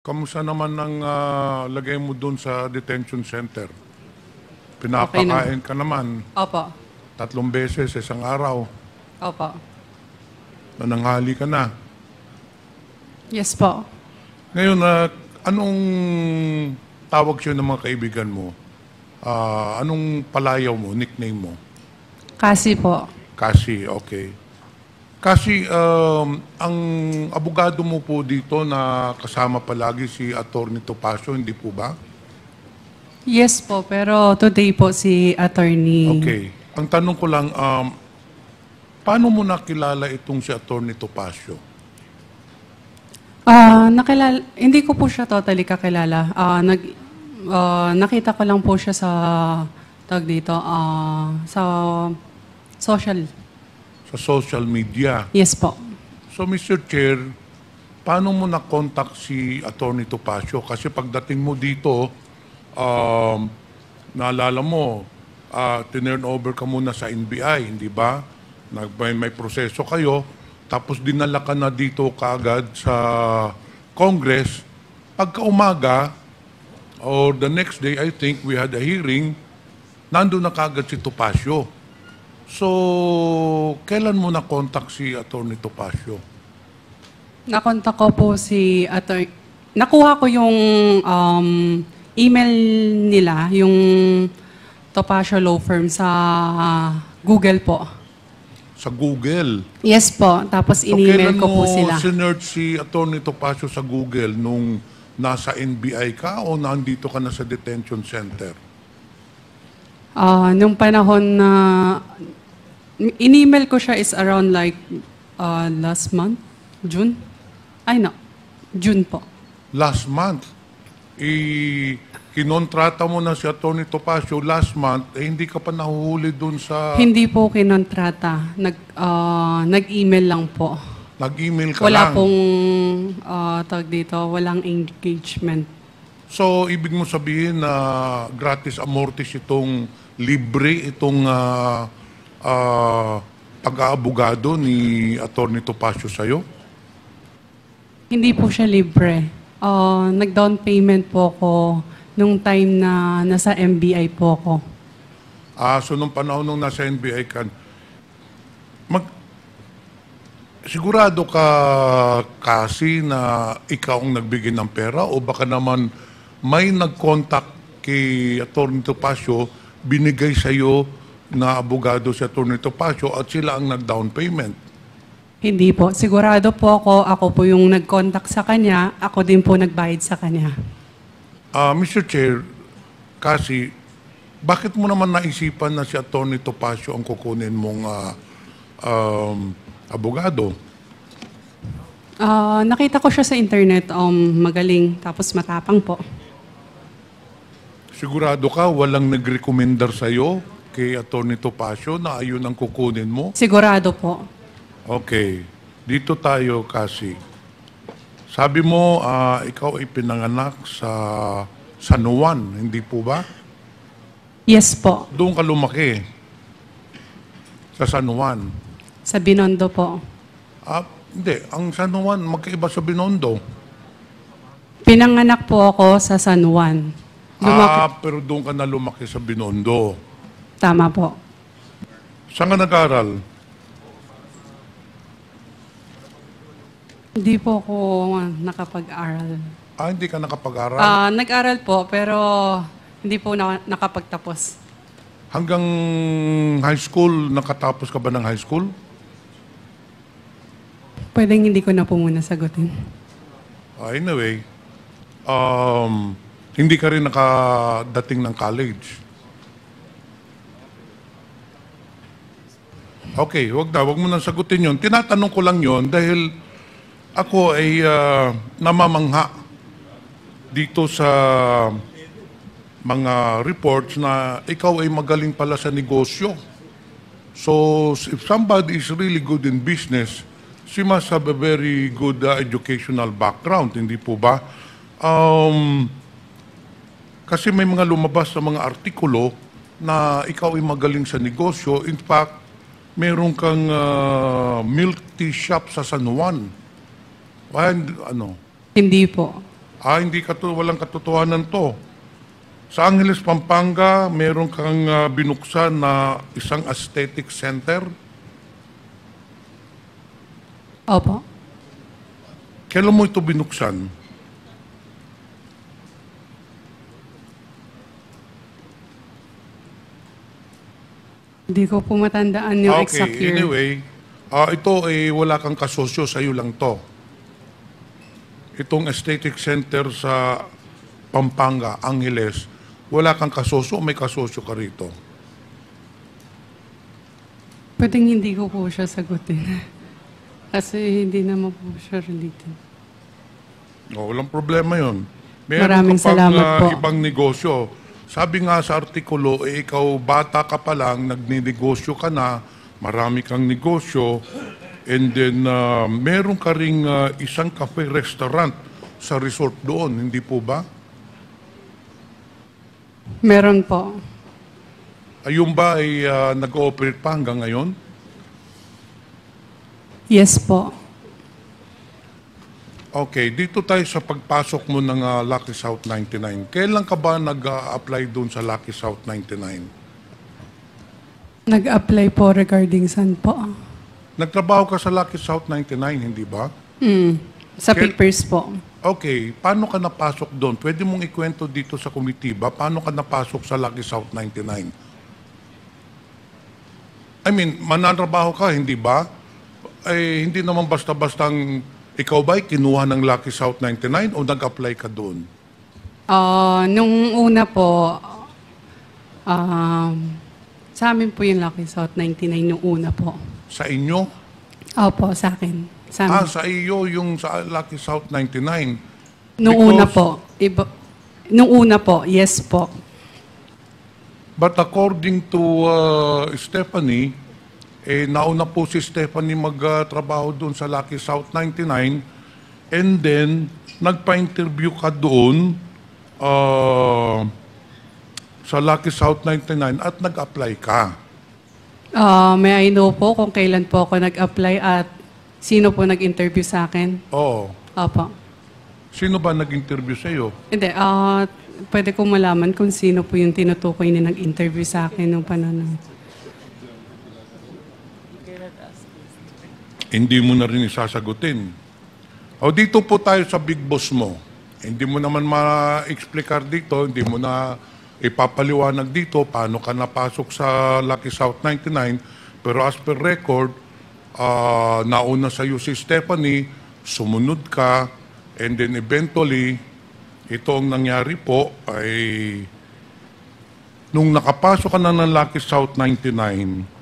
Kamusta naman ang lagay mo doon sa detention center? Okay na. Pinapakain ka naman Opo. 3 beses sa isang araw. Opo. Nananghali ka na. Yes po. Ngayon, anong tawag siya ng mga kaibigan mo? Anong palayaw mo, nickname mo? Kasi po. Kasi, okay. Kasi ang abogado mo po dito na kasama palagi si Atty. Topacio, hindi po ba? Yes po, pero today po si attorney. Okay. Ang tanong ko lang, paano mo nakilala itong si Atty. Topacio? Hindi ko po siya totally kakilala. Nakita ko lang po siya sa sa social. Sa social media. Yes po. So, Mr. Chair, paano mo na-contact si Atty. Topacio? Kasi pagdating mo dito, naalala mo, tinurn over ka muna sa NBI, hindi ba? May proseso kayo, tapos dinala ka na dito kaagad sa Congress. Pagka umaga, or the next day, I think, we had a hearing, nandun na kaagad si Topacio. So, kailan mo na-contact si Atty. Topacio? Nakontak ko po si attorney. Nakuha ko yung email nila, yung Topacio Law Firm sa Google po. Sa Google? Yes po. Tapos in-email ko po sila. So, kailan mo sinerch si Atty. Topacio sa Google nung nasa NBI ka o nandito ka na sa detention center? Nung panahon na in-email ko siya is around like last month, June? June po. Last month. Kinontrata mo na si Atty. Topacio last month, hindi ka pa nahuhuli dun sa... Hindi po kinontrata. Nag-email lang po. Nag-email ka Wala lang. pong, walang engagement. So, ibig mo sabihin na gratis amortis itong libre, itong pag-aabogado ni Atty. Topacio sa'yo? Hindi po siya libre. Nag-down payment po ako nung time na nasa MBI po ako. So, nung panahon nung nasa NBI ka, sigurado ka kasi na ikaw ang nagbigay ng pera o baka naman may nag-contact kay Atty. Topacio, binigay sa iyo na abogado si Atty. Topacio at sila ang nag-down payment? Hindi po. Sigurado po ako po yung nag-contact sa kanya, ako din po nagbayad sa kanya. Mr. Chair, kasi bakit mo naman naisipan na si Atty. Topacio ang kukunin mong abogado? Nakita ko siya sa internet, magaling, tapos matapang po. Sigurado ka walang nag-recommendar sa iyo kay Atty. Topacio na ayun ang kukunin mo? Sigurado po. Okay. Dito tayo kasi. Sabi mo, ikaw ay pinanganak sa San Juan, hindi po ba? Yes po. Doon ka lumaki. Sa San Juan. Sa Binondo po. Hindi. Ang San Juan, magkaiba sa Binondo. Pinanganak po ako sa San Juan. Pero doon ka na lumaki sa Binondo. Tama po. Saan ka nag-aral? Hindi po ako nakapag-aral. Hindi ka nakapag-aral? Nag-aral po, pero hindi po nakapagtapos. Hanggang high school, nakatapos ka ba ng high school? Pwedeng hindi ko na po muna sagutin. Anyway, hindi ka rin nakadating ng college. Okay, wag mo nang sagutin yon. Tinatanong ko lang yon dahil ako ay namamangha dito sa mga reports na ikaw ay magaling pala sa negosyo. So, if somebody is really good in business, she must have a very good educational background, hindi po ba? Kasi may mga lumabas sa mga artikulo na ikaw ay magaling sa negosyo. In fact, meron kang milk tea shop sa San Juan. Ano? Hindi po. Hindi walang katotohanan to. Sa Angeles, Pampanga, meron kang binuksan na isang aesthetic center. Opo. Kailan mo ito binuksan? Hindi ko po matandaan yung exact year. Anyway, ito wala kang kasosyo, sa'yo lang to. Itong aesthetic center sa Pampanga, Angeles, wala kang kasosyo o may kasosyo ka rito? Pwedeng hindi ko po siya sagutin. Kasi hindi naman po siya related. Walang problema yon. Meron Maraming ka pang salamat po. ibang negosyo. Sabi nga sa artikulo, ikaw bata ka pa lang, nagninegosyo ka na, marami kang negosyo, and then meron ka ring isang cafe-restaurant sa resort doon, hindi po ba? Meron po. Ayun ba ay nag-ooperate pa hanggang ngayon? Yes po. Okay, dito tayo sa pagpasok mo ng Lucky South 99. Kailan ka ba nag-apply doon sa Lucky South 99? Nag-apply po regarding saan po? Nagtrabaho ka sa Lucky South 99, hindi ba? Sa papers po. Okay, paano ka napasok doon? Pwede mong ikwento dito sa komitiba, paano ka napasok sa Lucky South 99? I mean, mananrabaho ka, hindi ba? Hindi naman basta-bastang ikaw ba'y kinuha ng Lucky South 99 o nag-apply ka doon? Nung una po, sa amin po yung Lucky South 99 nung una po. Sa inyo? Opo, sa akin. Sa amin. Sa iyo yung sa Lucky South 99. Nung una po. Nung una po, yes po. But according to Stephanie, nauna po si Stephanie magtrabaho doon sa Lucky South 99 and then nagpa-interview ka doon sa Lucky South 99 at nag-apply ka. May I know po kung kailan po ako nag-apply at sino po nag-interview sa akin? Oo. Opo. Sino ba nag-interview sa iyo? Hindi, pwede kong malaman kung sino po yung tinutukoy na nag-interview sa akin nung panahon. Hindi mo na rin isasagutin. O dito po tayo sa big boss mo. Hindi mo naman ma-explicar dito, hindi mo na ipapaliwanag dito paano ka napasok sa Lucky South 99. Pero as per record, nauna sa iyo si Stephanie, sumunod ka, and then eventually, ito ang nangyari po ay nung nakapasok ka na ng Lucky South 99,